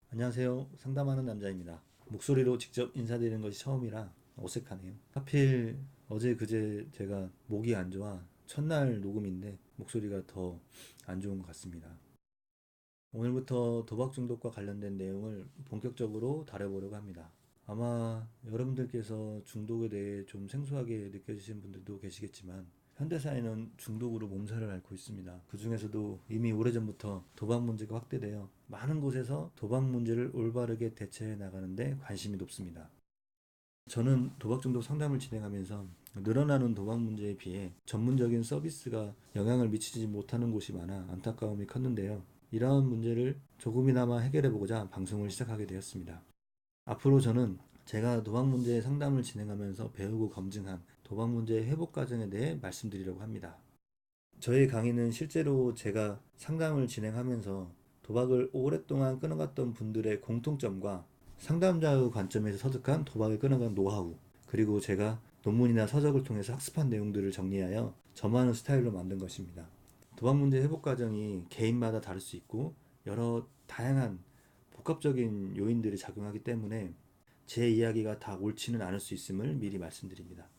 안녕하세요. 상담하는 남자입니다. 목소리로 직접 인사드리는 것이 처음이라 어색하네요. 하필 어제 그제 제가 목이 안 좋아 첫날 녹음인데 목소리가 더 안 좋은 것 같습니다. 오늘부터 도박 중독과 관련된 내용을 본격적으로 다뤄보려고 합니다. 아마 여러분들께서 중독에 대해 좀 생소하게 느껴지시는 분들도 계시겠지만 현대사회는 중독으로 몸살을 앓고 있습니다. 그 중에서도 이미 오래전부터 도박 문제가 확대되어 많은 곳에서 도박 문제를 올바르게 대처해 나가는데 관심이 높습니다. 저는 도박 중독 상담을 진행하면서 늘어나는 도박 문제에 비해 전문적인 서비스가 영향을 미치지 못하는 곳이 많아 안타까움이 컸는데요. 이러한 문제를 조금이나마 해결해보고자 방송을 시작하게 되었습니다. 앞으로 저는 제가 도박 문제 상담을 진행하면서 배우고 검증한 도박 문제 회복 과정에 대해 말씀드리려고 합니다. 저희 강의는 실제로 제가 상담을 진행하면서 도박을 오랫동안 끊어갔던 분들의 공통점과 상담자의 관점에서 터득한 도박을 끊어간 노하우, 그리고 제가 논문이나 서적을 통해서 학습한 내용들을 정리하여 저만의 스타일로 만든 것입니다. 도박 문제 회복 과정이 개인마다 다를 수 있고 여러 다양한 복합적인 요인들이 작용하기 때문에 제 이야기가 다 옳지는 않을 수 있음을 미리 말씀드립니다.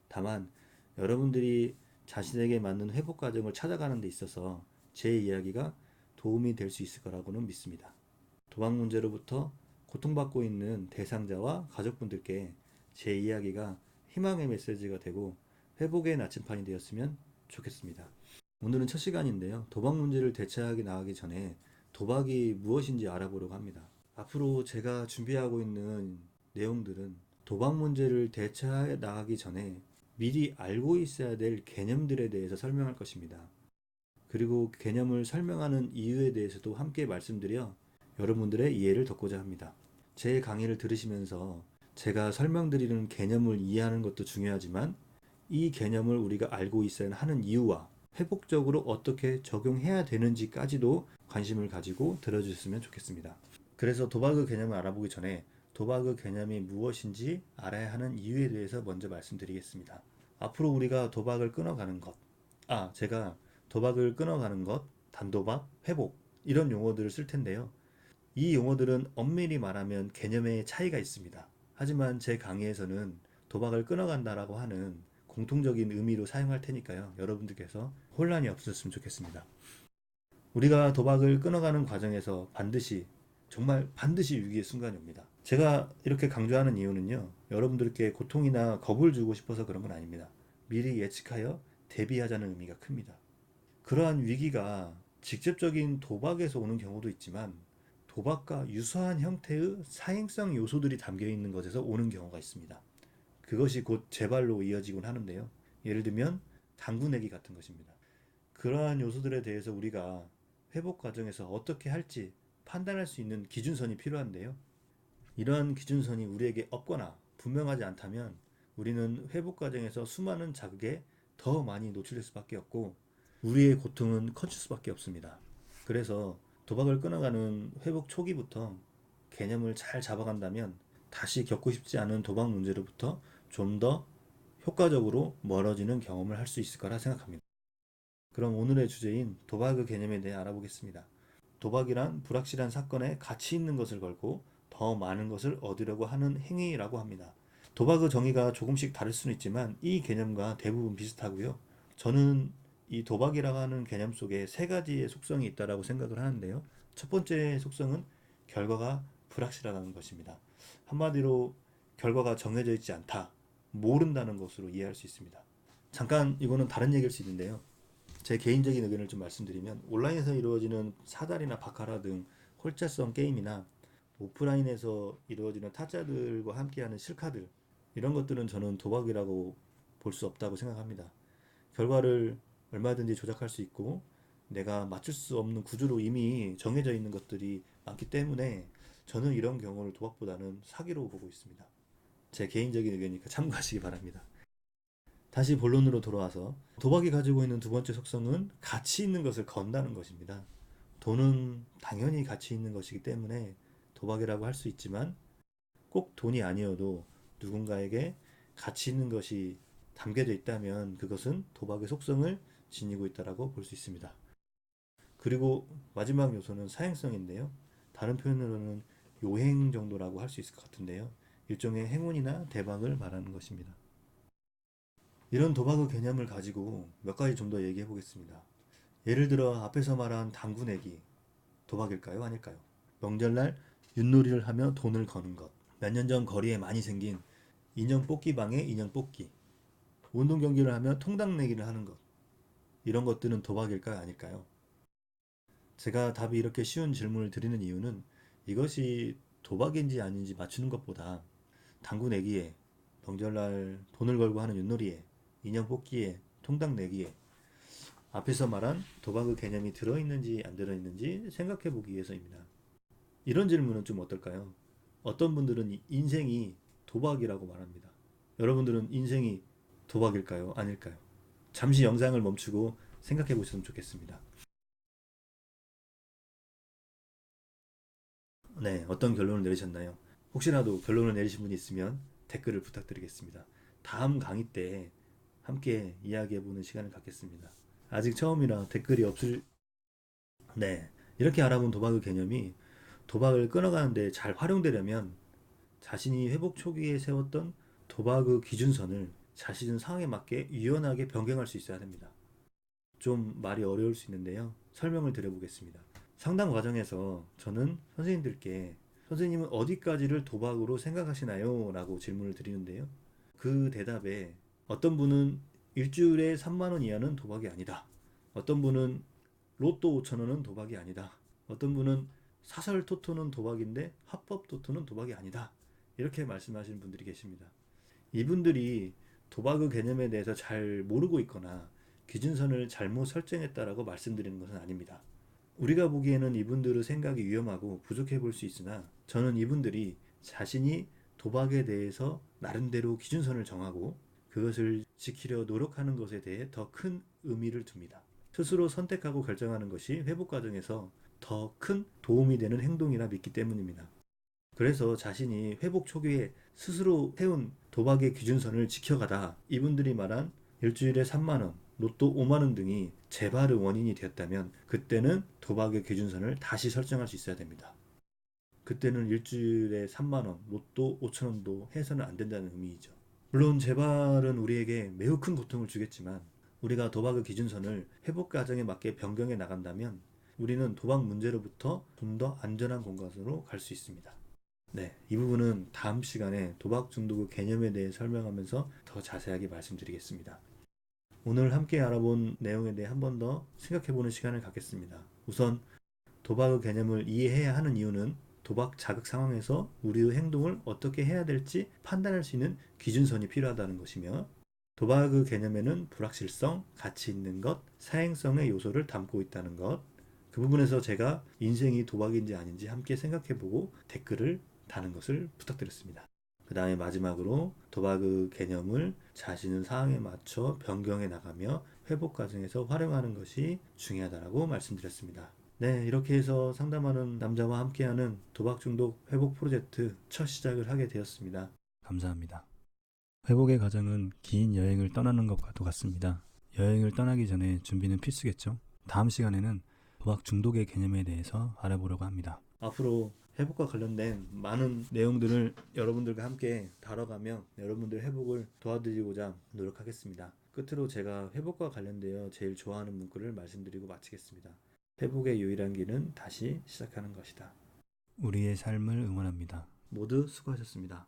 다만 여러분들이 자신에게 맞는 회복 과정을 찾아가는 데 있어서 제 이야기가 도움이 될 수 있을 거라고는 믿습니다. 도박 문제로부터 고통받고 있는 대상자와 가족분들께 제 이야기가 희망의 메시지가 되고 회복의 나침판이 되었으면 좋겠습니다. 오늘은 첫 시간인데요. 도박 문제를 대처하기 나가기 전에 도박이 무엇인지 알아보려고 합니다. 앞으로 제가 준비하고 있는 내용들은 도박 문제를 대처해 나가기 전에 미리 알고 있어야 될 개념들에 대해서 설명할 것입니다. 그리고 개념을 설명하는 이유에 대해서도 함께 말씀드려 여러분들의 이해를 돕고자 합니다. 제 강의를 들으시면서 제가 설명드리는 개념을 이해하는 것도 중요하지만 이 개념을 우리가 알고 있어야 하는 이유와 회복적으로 어떻게 적용해야 되는지까지도 관심을 가지고 들어주셨으면 좋겠습니다. 그래서 도박의 개념을 알아보기 전에 도박의 개념이 무엇인지 알아야 하는 이유에 대해서 먼저 말씀드리겠습니다. 앞으로 우리가 도박을 끊어가는 것, 제가 도박을 끊어가는 것, 단도박, 회복, 이런 용어들을 쓸 텐데요. 이 용어들은 엄밀히 말하면 개념의 차이가 있습니다. 하지만 제 강의에서는 도박을 끊어간다라고 하는 공통적인 의미로 사용할 테니까요. 여러분들께서 혼란이 없으셨으면 좋겠습니다. 우리가 도박을 끊어가는 과정에서 정말 반드시 위기의 순간이 옵니다. 제가 이렇게 강조하는 이유는요, 여러분들께 고통이나 겁을 주고 싶어서 그런 건 아닙니다. 미리 예측하여 대비하자는 의미가 큽니다. 그러한 위기가 직접적인 도박에서 오는 경우도 있지만 도박과 유사한 형태의 사행성 요소들이 담겨 있는 것에서 오는 경우가 있습니다. 그것이 곧 재발로 이어지곤 하는데요. 예를 들면 당구 내기 같은 것입니다. 그러한 요소들에 대해서 우리가 회복 과정에서 어떻게 할지 판단할 수 있는 기준선이 필요한데요. 이러한 기준선이 우리에게 없거나 분명하지 않다면 우리는 회복 과정에서 수많은 자극에 더 많이 노출될 수밖에 없고 우리의 고통은 커질 수밖에 없습니다. 그래서 도박을 끊어가는 회복 초기부터 개념을 잘 잡아간다면 다시 겪고 싶지 않은 도박 문제로부터 좀 더 효과적으로 멀어지는 경험을 할 수 있을 거라 생각합니다. 그럼 오늘의 주제인 도박의 개념에 대해 알아보겠습니다. 도박이란 불확실한 사건에 가치 있는 것을 걸고 더 많은 것을 얻으려고 하는 행위라고 합니다. 도박의 정의가 조금씩 다를 수는 있지만 이 개념과 대부분 비슷하고요. 저는 이 도박이라고 하는 개념 속에 세 가지의 속성이 있다고 생각을 하는데요. 첫 번째 속성은 결과가 불확실하다는 것입니다. 한마디로 결과가 정해져 있지 않다, 모른다는 것으로 이해할 수 있습니다. 잠깐 이거는 다른 얘기일 수 있는데요. 제 개인적인 의견을 좀 말씀드리면 온라인에서 이루어지는 사다리나 바카라 등 홀짜성 게임이나 오프라인에서 이루어지는 타짜들과 함께하는 실카들, 이런 것들은 저는 도박이라고 볼 수 없다고 생각합니다. 결과를 얼마든지 조작할 수 있고 내가 맞출 수 없는 구조로 이미 정해져 있는 것들이 많기 때문에 저는 이런 경우를 도박보다는 사기로 보고 있습니다. 제 개인적인 의견이니까 참고하시기 바랍니다. 다시 본론으로 돌아와서 도박이 가지고 있는 두 번째 속성은 가치 있는 것을 건다는 것입니다. 돈은 당연히 가치 있는 것이기 때문에 도박이라고 할 수 있지만 꼭 돈이 아니어도 누군가에게 가치 있는 것이 담겨져 있다면 그것은 도박의 속성을 지니고 있다고 볼 수 있습니다. 그리고 마지막 요소는 사행성인데요. 다른 표현으로는 요행 정도라고 할 수 있을 것 같은데요. 일종의 행운이나 대박을 말하는 것입니다. 이런 도박의 개념을 가지고 몇 가지 좀 더 얘기해 보겠습니다. 예를 들어 앞에서 말한 당구 내기, 도박일까요? 아닐까요? 명절날 윷놀이를 하며 돈을 거는 것, 몇 년 전 거리에 많이 생긴 인형 뽑기방에 인형 뽑기, 운동 경기를 하며 통당 내기를 하는 것, 이런 것들은 도박일까요? 아닐까요? 제가 답이 이렇게 쉬운 질문을 드리는 이유는 이것이 도박인지 아닌지 맞추는 것보다 당구 내기에, 명절날 돈을 걸고 하는 윷놀이에, 인형 뽑기에, 통당 내기에 앞에서 말한 도박의 개념이 들어있는지 안 들어있는지 생각해 보기 위해서입니다. 이런 질문은 좀 어떨까요? 어떤 분들은 인생이 도박이라고 말합니다. 여러분들은 인생이 도박일까요? 아닐까요? 잠시 영상을 멈추고 생각해 보셨으면 좋겠습니다. 네, 어떤 결론을 내리셨나요? 혹시라도 결론을 내리신 분이 있으면 댓글을 부탁드리겠습니다. 다음 강의 때 함께 이야기해보는 시간을 갖겠습니다. 아직 처음이라 댓글이 없을, 네, 이렇게 알아본 도박의 개념이 도박을 끊어가는데 잘 활용되려면 자신이 회복 초기에 세웠던 도박의 기준선을 자신의 상황에 맞게 유연하게 변경할 수 있어야 됩니다. 좀 말이 어려울 수 있는데요. 설명을 드려보겠습니다. 상담 과정에서 저는 선생님들께 선생님은 어디까지를 도박으로 생각하시나요? 라고 질문을 드리는데요. 그 대답에 어떤 분은 일주일에 3만 원 이하는 도박이 아니다. 어떤 분은 로또 5천 원은 도박이 아니다. 어떤 분은 사설 토토는 도박인데 합법 토토는 도박이 아니다. 이렇게 말씀하시는 분들이 계십니다. 이분들이 도박의 개념에 대해서 잘 모르고 있거나 기준선을 잘못 설정했다라고 말씀드리는 것은 아닙니다. 우리가 보기에는 이분들의 생각이 위험하고 부족해 볼 수 있으나 저는 이분들이 자신이 도박에 대해서 나름대로 기준선을 정하고 그것을 지키려 노력하는 것에 대해 더 큰 의미를 둡니다. 스스로 선택하고 결정하는 것이 회복 과정에서 더 큰 도움이 되는 행동이라 믿기 때문입니다. 그래서 자신이 회복 초기에 스스로 세운 도박의 기준선을 지켜가다 이분들이 말한 일주일에 3만원, 로또 5만원 등이 재발의 원인이 되었다면 그때는 도박의 기준선을 다시 설정할 수 있어야 됩니다. 그때는 일주일에 3만원, 로또 5천원도 해서는 안 된다는 의미이죠. 물론 재발은 우리에게 매우 큰 고통을 주겠지만 우리가 도박의 기준선을 회복 과정에 맞게 변경해 나간다면 우리는 도박 문제로부터 좀 더 안전한 공간으로 갈 수 있습니다. 네, 이 부분은 다음 시간에 도박 중독의 개념에 대해 설명하면서 더 자세하게 말씀드리겠습니다. 오늘 함께 알아본 내용에 대해 한 번 더 생각해보는 시간을 갖겠습니다. 우선 도박의 개념을 이해해야 하는 이유는 도박 자극 상황에서 우리의 행동을 어떻게 해야 될지 판단할 수 있는 기준선이 필요하다는 것이며 도박의 개념에는 불확실성, 가치 있는 것, 사행성의 요소를 담고 있다는 것, 그 부분에서 제가 인생이 도박인지 아닌지 함께 생각해보고 댓글을 다는 것을 부탁드렸습니다. 그 다음에 마지막으로 도박의 개념을 자신의 상황에 맞춰 변경해 나가며 회복 과정에서 활용하는 것이 중요하다고 말씀드렸습니다. 네, 이렇게 해서 상담하는 남자와 함께하는 도박 중독 회복 프로젝트 첫 시작을 하게 되었습니다. 감사합니다. 회복의 과정은 긴 여행을 떠나는 것과도 같습니다. 여행을 떠나기 전에 준비는 필수겠죠. 다음 시간에는 도박 중독의 개념에 대해서 알아보려고 합니다. 앞으로 회복과 관련된 많은 내용들을 여러분들과 함께 다뤄가며 여러분들 회복을 도와드리고자 노력하겠습니다. 끝으로 제가 회복과 관련되어 제일 좋아하는 문구를 말씀드리고 마치겠습니다. 회복의 유일한 길은 다시 시작하는 것이다. 우리의 삶을 응원합니다. 모두 수고하셨습니다.